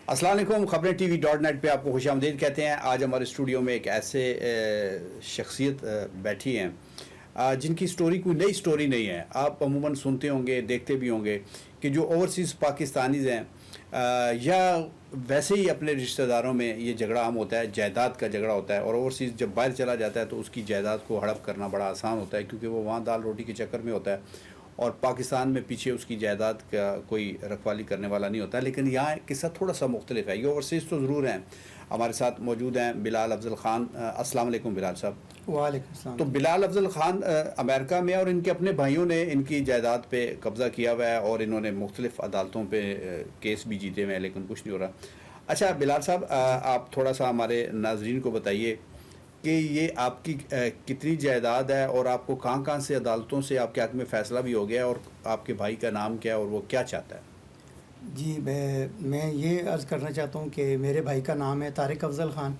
السلام علیکم، خبریں ٹی وی .net پہ آپ کو خوش آمدید کہتے ہیں۔ آج ہمارے اسٹوڈیو میں ایک ایسے شخصیت بیٹھی ہیں جن کی سٹوری کوئی نئی سٹوری نہیں ہے۔ آپ عموماً سنتے ہوں گے، دیکھتے بھی ہوں گے کہ جو اوورسیز پاکستانیز ہیں یا ویسے ہی اپنے رشتہ داروں میں یہ جھگڑا عام ہوتا ہے، جائیداد کا جھگڑا ہوتا ہے، اور اوورسیز جب باہر چلا جاتا ہے تو اس کی جائیداد کو ہڑپ کرنا بڑا آسان ہوتا ہے، کیونکہ وہ وہاں دال روٹی کے چکر میں ہوتا ہے اور پاکستان میں پیچھے اس کی جائیداد کا کوئی رکھوالی کرنے والا نہیں ہوتا۔ لیکن یہاں قصہ تھوڑا سا مختلف ہے۔ یہ اوورسیز تو ضرور ہیں۔ ہمارے ساتھ موجود ہیں بلال افضل خان۔ السلام علیکم بلال صاحب۔ وعلیکم السلام۔ تو بلال افضل خان امریکہ میں، اور ان کے اپنے بھائیوں نے ان کی جائیداد پہ قبضہ کیا ہوا ہے اور انہوں نے مختلف عدالتوں پہ کیس بھی جیتے ہوئے ہیں، لیکن کچھ نہیں ہو رہا۔ اچھا بلال صاحب، آپ تھوڑا سا ہمارے ناظرین کو بتائیے کہ یہ آپ کی کتنی جائیداد ہے اور آپ کو کہاں کہاں سے عدالتوں سے آپ کے حق میں فیصلہ بھی ہو گیا ہے، اور آپ کے بھائی کا نام کیا ہے اور وہ کیا چاہتا ہے؟ جی میں یہ عرض کرنا چاہتا ہوں کہ میرے بھائی کا نام ہے طارق افضل خان،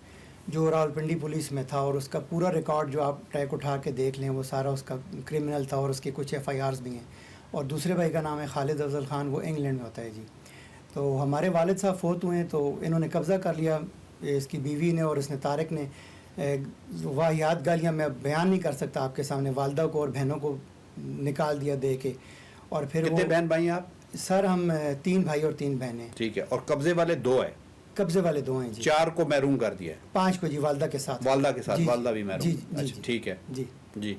جو راولپنڈی پولیس میں تھا، اور اس کا پورا ریکارڈ جو آپ ٹریک اٹھا کے دیکھ لیں وہ سارا اس کا کرمنل تھا، اور اس کے کچھ FIRs بھی ہیں۔ اور دوسرے بھائی کا نام ہے خالد افضل خان، وہ انگلینڈ میں ہوتا ہے۔ جی تو ہمارے والد صاحب فوت ہوئے ہیں، تو انہوں نے قبضہ کر لیا، اس کی بیوی نے اور اس نے طارق نے۔ واہیات گالیاں میں بیان نہیں کر سکتا آپ کے سامنے، والدہ کو اور بہنوں کو نکال دیا دے کے۔ اور پھر کتنے بہن بھائی ہیں آپ؟ سر ہم 3 بھائی اور 3 بہنیں۔ ٹھیک ہے، اور قبضے والے 2 ہیں؟ قبضے والے 2 ہیں جی۔ 4 کو محروم کر دیا ہے؟ 5 کو جی، والدہ کے ساتھ۔ والدہ کے ساتھ؟ جی والدہ بھی محروم؟ جی اچھا ٹھیک ہے جی جی،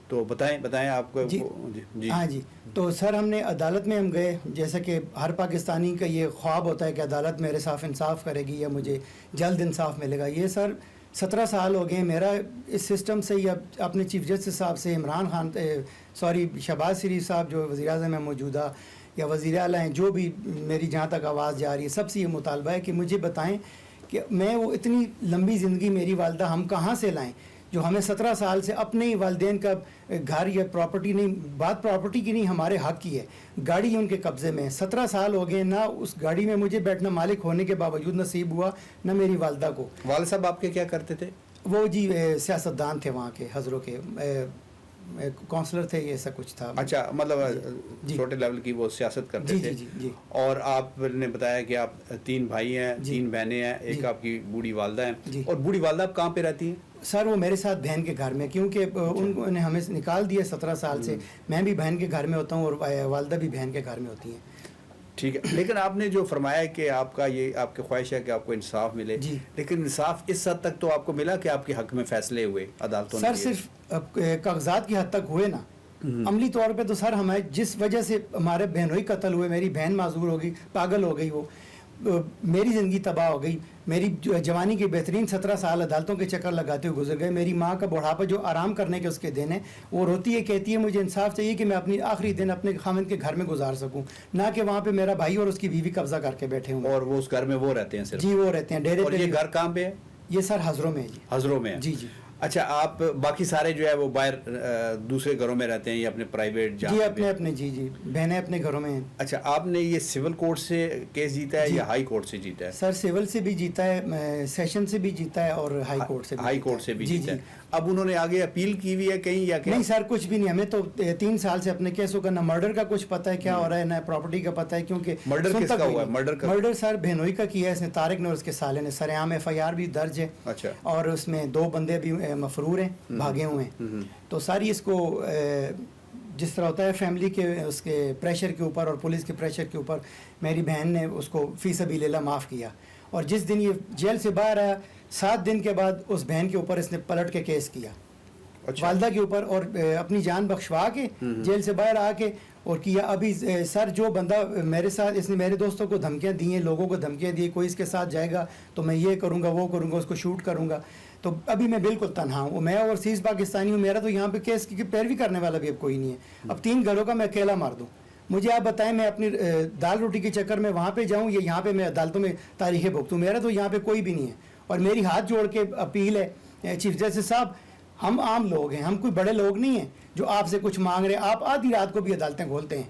تو بتائیں آپ کو۔ جی ہاں جی، تو سر ہم نے عدالت میں ہم گئے، جیسا کہ ہر پاکستانی کا یہ خواب ہوتا ہے کہ عدالت میرے ساتھ انصاف کرے گی یا مجھے جلد انصاف ملے گا۔ یہ سر 17 سال ہو گئے میرا اس سسٹم سے، یا اپنے چیف جسٹس صاحب سے، عمران خان شہباز شریف صاحب جو وزیر اعظم ہیں موجودہ، یا وزیر اعلیٰ ہیں، جو بھی میری جہاں تک آواز جا رہی ہے، سب سے یہ مطالبہ ہے کہ مجھے بتائیں کہ میں وہ اتنی لمبی زندگی میری والدہ ہم کہاں سے لائیں، جو ہمیں 17 سال سے اپنے ہی والدین کا گھر یا پراپرٹی نہیں، بات پراپرٹی کی نہیں، ہمارے حق کی ہے، گاڑی ان کے قبضے میں ہے۔ 17 سال ہو گئے، نہ اس گاڑی میں مجھے بیٹھنا مالک ہونے کے باوجود نصیب ہوا، نہ میری والدہ کو۔ والد صاحب آپ کے کیا کرتے تھے؟ وہ جی سیاستدان تھے وہاں کے، حضروں کے کونسلر تھے، یہ ایسا کچھ تھا۔ اچھا، مطلب جی چھوٹے لیول کی وہ سیاست کرتے تھے۔ جی جی۔ اور آپ نے بتایا کہ آپ 3 بھائی ہیں، 3 بہنیں ہیں، ایک جی آپ کی بوڑھی والدہ ہیں۔ جی۔ اور بوڑھی والدہ آپ کہاں پہ رہتی ہیں؟ سر وہ میرے ساتھ بہن کے گھر میں، کیونکہ انہوں نے ہمیں نکال دیا 17 سال سے، میں بھی بہن کے گھر میں ہوتا ہوں اور والدہ بھی بہن کے گھر میں ہوتی ہیں۔ ٹھیک ہے، لیکن آپ نے جو فرمایا کہ آپ کا یہ آپ کی خواہش ہے کہ آپ کو انصاف ملے، جی، لیکن انصاف اس حد تک تو آپ کو ملا کہ آپ کے حق میں فیصلے ہوئے عدالتوں نے؟ سر صرف کاغذات کی حد تک ہوئے نا، عملی طور پہ تو سر ہمیں جس وجہ سے ہمارے بہنوئی قتل ہوئے، میری بہن معذور ہو گئی، پاگل ہو گئی، وہ میری زندگی تباہ ہو گئی، میری جوانی کے بہترین 17 سال عدالتوں کے چکر لگاتے ہوئے گزر گئے، میری ماں کا بڑھاپا جو آرام کرنے کے اس کے دن ہے، وہ روتی ہے، کہتی ہے مجھے انصاف چاہیے کہ میں اپنی آخری دن اپنے خاوند کے گھر میں گزار سکوں، نہ کہ وہاں پہ میرا بھائی اور اس کی بیوی قبضہ کر کے بیٹھے ہوں۔ اور وہ اس گھر میں وہ رہتے ہیں صرف؟ جی وہ رہتے ہیں ڈیرے پہ۔ اور یہ گھر کہاں پہ ہے؟ یہ سر حضروں میں ہے جی۔ حضروں میں ہے؟ جی جی۔ اچھا، آپ باقی سارے جو ہے وہ باہر دوسرے گھروں میں رہتے ہیں یا اپنے پرائیویٹ جہاں؟ جی اپنے جی بہنیں اپنے گھروں میں ہیں۔ اچھا، آپ نے یہ سول کورٹ سے کیس جیتا ہے یا ہائی کورٹ سے جیتا ہے؟ سر سول سے بھی جیتا ہے، سیشن سے بھی جیتا ہے، اور ہائی کورٹ سے بھی۔ ہائی کورٹ سے بھی جیتا ہے۔ جی۔ اب انہوں نے آگے اپیل کی ہوئی ہے کہیں یا کیا؟ نہیں سر، کچھ بھی نہیں، ہمیں تو 3 سال سے اپنے کیسوں کا نہ مرڈر کا کچھ پتہ ہے کیا ہو رہا ہے، نہ پراپرٹی کا پتہ ہے، کیونکہ مرڈر کس کا ہوا ہے؟ مرڈر سر بہنوئی کا کیا ہے اس نے، طارق نے اور اس کے سالے نے، سرعام FIR بھی درج ہے۔ اچھا۔ اور اس میں 2 بندے بھی مفرور ہیں، بھاگے ہوئے ہیں۔ تو ساری اس کو جس طرح ہوتا ہے فیملی کے اس کے پریشر کے اوپر اور پولیس کے پریشر کے اوپر، میری بہن نے اس کو فی سبیل اللہ معاف کیا، اور جس دن یہ جیل سے باہر آیا 7 دن کے بعد اس بہن کے اوپر اس نے پلٹ کے کیس کیا، والدہ کے اوپر، اور اپنی جان بخشوا کے جیل سے باہر آ کے اور کیا۔ ابھی سر جو بندہ میرے ساتھ، اس نے میرے دوستوں کو دھمکیاں دی ہیں، لوگوں کو دھمکیاں دی، کوئی اس کے ساتھ جائے گا تو میں یہ کروں گا وہ کروں گا، اس کو شوٹ کروں گا، تو ابھی میں بالکل تنہا ہوں، میں اوورسیز پاکستانی ہوں، میرا تو یہاں پہ کیس کی پیروی کرنے والا بھی اب کوئی نہیں ہے، اب 3 گھروں کا میں اکیلا مار دوں۔ مجھے آپ بتائیں میں اپنی دال روٹی کے چکر میں وہاں پہ جاؤں یا یہاں پہ میں عدالتوں میں تاریخیں بھگتوں؟ میرا تو یہاں پہ کوئی بھی نہیں ہے، اور میری ہاتھ جوڑ کے اپیل ہے چیف جسٹس صاحب، ہم عام لوگ ہیں، ہم کوئی بڑے لوگ نہیں ہیں جو آپ سے کچھ مانگ رہے ہیں، آپ آدھی رات کو بھی عدالتیں کھولتے ہیں،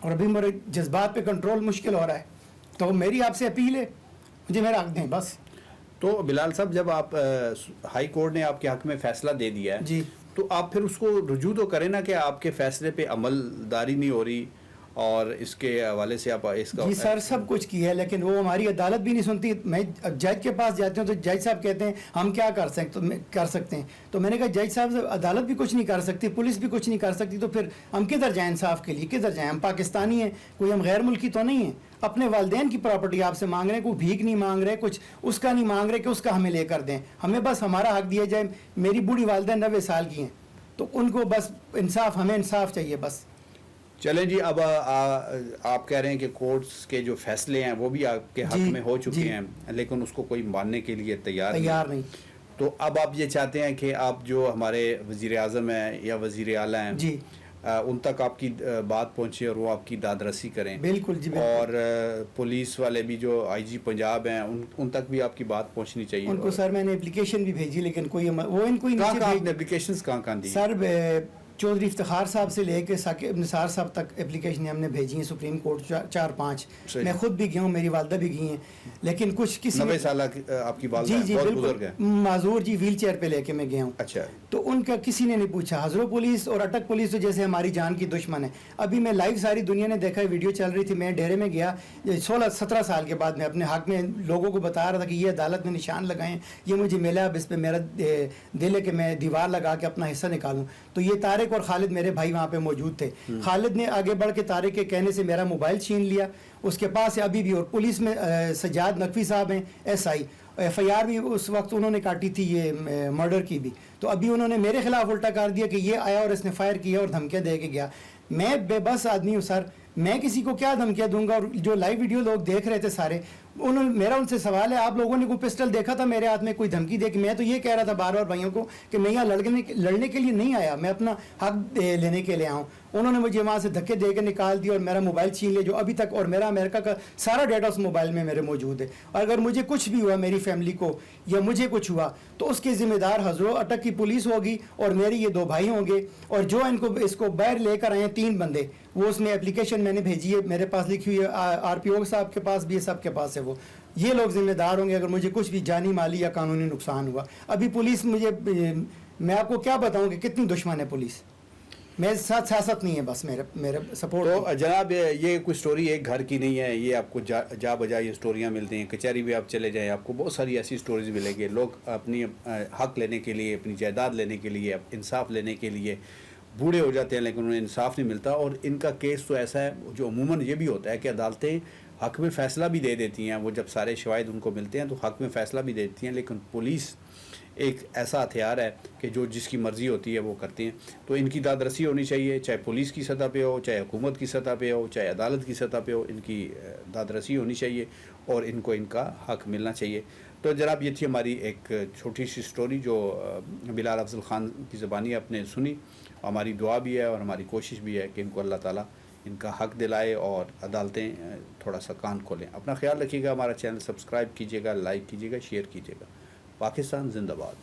اور ابھی میرے جذبات پہ کنٹرول مشکل ہو رہا ہے، تو میری آپ سے اپیل ہے مجھے میرا حق دیں بس۔ تو بلال صاحب، جب آپ ہائی کورٹ نے آپ کے حق میں فیصلہ دے دیا ہے جی، تو آپ پھر اس کو رجوع تو کریں نا کہ آپ کے فیصلے پہ عمل داری نہیں ہو رہی، اور اس کے حوالے سے آپ اس کا جی سر سب کچھ کیا ہے لیکن وہ ہماری عدالت بھی نہیں سنتی. میں جج کے پاس جاتے ہوں تو جج صاحب کہتے ہیں ہم کیا کر سکتے ہیں. تو میں نے کہا جج صاحب عدالت بھی کچھ نہیں کر سکتی, پولیس بھی کچھ نہیں کر سکتی, تو پھر ہم کدھر جائیں انصاف کے لیے, کدھر جائیں؟ ہم پاکستانی ہیں, کوئی ہم غیر ملکی تو نہیں ہیں. اپنے والدین کی پراپرٹی آپ سے مانگ رہے ہیں, کوئی بھیک نہیں مانگ رہے, کچھ اس کا نہیں مانگ رہے کہ اس کا ہمیں لے کر دیں. ہمیں بس ہمارا حق دیا جائے. میری بوڑھی والدہ 90 سال کی ہیں تو ان کو بس انصاف, ہمیں انصاف چاہیے بس. چلیں جی, اب آپ کہہ رہے ہیں کہ کورٹس کے جو فیصلے ہیں وہ بھی آپ کے حق میں ہو چکے ہیں لیکن اس کو کوئی ماننے کے لیے تیار نہیں. تو اب آپ یہ چاہتے ہیں کہ آپ جو ہمارے وزیر اعظم ہیں یا وزیر اعلیٰ ہیں جی ان تک آپ کی بات پہنچے اور وہ آپ کی داد رسی کریں. بالکل جی, اور پولیس والے بھی جو آئی جی پنجاب ہیں ان تک بھی آپ کی بات پہنچنی چاہیے. ان کو سر میں نے اپلیکیشن بھی بھیجی لیکن کوئی وہ ان کو اپلیکیشنز کہاں دی سر. چودھری افتخار صاحب سے لے کے ثاقب نثار صاحب تک اپلیکیشن ہم نے بھیجی ہیں سپریم کورٹ 4-5. میں خود بھی گیا ہوں, میری والدہ بھی گئی ہیں, لیکن کچھ کسی 90 سالہ آپ کی والدہ جی بہت بالکل بزرگ ہیں, معذور جی, ویل چیئر پہ لے کے میں گیا ہوں. اچھا, تو ان کا کسی نے نہیں پوچھا. ہزرو پولیس اور اٹک پولیس تو جیسے ہماری جان کی دشمن ہے. ابھی میں لائیو ساری دنیا نے دیکھا ہے, ویڈیو چل رہی تھی, میں ڈیرے میں گیا 16-17 سال کے بعد میں اپنے حق میں لوگوں کو بتا رہا تھا کہ یہ عدالت میں نشان لگائیں, یہ مجھے ملا, اب اس پہ میرا دل ہے کہ میں دیوار لگا کے اپنا حصہ نکالوں. تو یہ طارق اور خالد میرے بھائی وہاں پہ موجود تھے. خالد نے آگے بڑھ کے طارق کے کہنے سے میرا موبائل چھین لیا, اس کے پاس ہے ابھی بھی. اور پولیس میں سجاد نقوی صاحب ہیں SI, FIR بھی اس وقت انہوں نے کاٹی تھی یہ مرڈر کی بھی, تو ابھی انہوں نے میرے خلاف الٹا کر دیا کہ یہ آیا اور اس نے فائر کیا اور دھمکیاں دے کے گیا. میں بے بس آدمی ہوں سر, میں کسی کو کیا دھمکیاں دوں گا؟ اور جو لائیو ویڈیو لوگ دیکھ رہے تھے سارے, میرا ان سے سوال ہے, آپ لوگوں نے کوئی پسٹل دیکھا تھا میرے ہاتھ میں, کوئی دھمکی دے کے؟ میں تو یہ کہہ رہا تھا بار بار بھائیوں کو کہ میں یہاں لڑنے کے لیے نہیں آیا, میں اپنا حق لینے کے لیے آؤں. انہوں نے مجھے وہاں سے دھکے دے کے نکال دیا اور میرا موبائل چھین لیا جو ابھی تک, اور میرا امریکہ کا سارا ڈیٹا اس موبائل میں میرے موجود ہے. اور اگر مجھے کچھ بھی ہوا, میری فیملی کو یا مجھے کچھ ہوا, تو اس کے ذمہ دار ہزرو اٹک کی پولیس ہوگی اور میرے یہ 2 بھائی ہوں گے. اور جو اس کو باہر لے کر آئے ہیں 3 بندے, وہ اس میں اپلیکیشن میں نے بھیجی ہے, میرے پاس لکھی ہوئی ہے, RPO صاحب کے پاس بھی ہے, سب کے پاس ہے. وہ یہ لوگ ذمہ دار ہوں گے اگر مجھے کچھ بھی جانی مالی یا قانونی نقصان ہوا. ابھی پولیس میں آپ کو کیا بتاؤں کہ کتنی دشمن ہے پولیس. میرے ساتھ سیاست نہیں ہے, بس میرے سپورٹ. تو جناب یہ کوئی سٹوری ایک گھر کی نہیں ہے, یہ آپ کو جا بجا یہ سٹوریاں ملتی ہیں. کچہری بھی آپ چلے جائیں, آپ کو بہت ساری ایسی سٹوریز ملیں گی. لوگ اپنی حق لینے کے لیے, اپنی جائیداد لینے کے لیے, انصاف لینے کے لیے بوڑھے ہو جاتے ہیں لیکن انہیں انصاف نہیں ملتا. اور ان کا کیس تو ایسا ہے جو عموماً یہ بھی ہوتا ہے کہ عدالتیں حق میں فیصلہ بھی دے دیتی ہیں, وہ جب سارے شواہد ان کو ملتے ہیں تو حق میں فیصلہ بھی دیتی ہیں, لیکن پولیس ایک ایسا ہتھیار ہے کہ جو جس کی مرضی ہوتی ہے وہ کرتے ہیں. تو ان کی داد رسی ہونی چاہیے, چاہے پولیس کی سطح پہ ہو, چاہے حکومت کی سطح پہ ہو, چاہے عدالت کی سطح پہ ہو, ان کی داد رسی ہونی چاہیے اور ان کو ان کا حق ملنا چاہیے. تو جناب یہ تھی ہماری ایک چھوٹی سی سٹوری جو بلال افضل خان کی زبانی آپ نے سنی. ہماری دعا بھی ہے اور ہماری کوشش بھی ہے کہ ان کو اللہ تعالیٰ ان کا حق دلائے اور عدالتیں تھوڑا سا کان کھولیں. اپنا خیال رکھیے گا, ہمارا چینل سبسکرائب کیجیے گا, لائک کیجیے گا, شیئر کیجیے گا. پاکستان زندہ باد.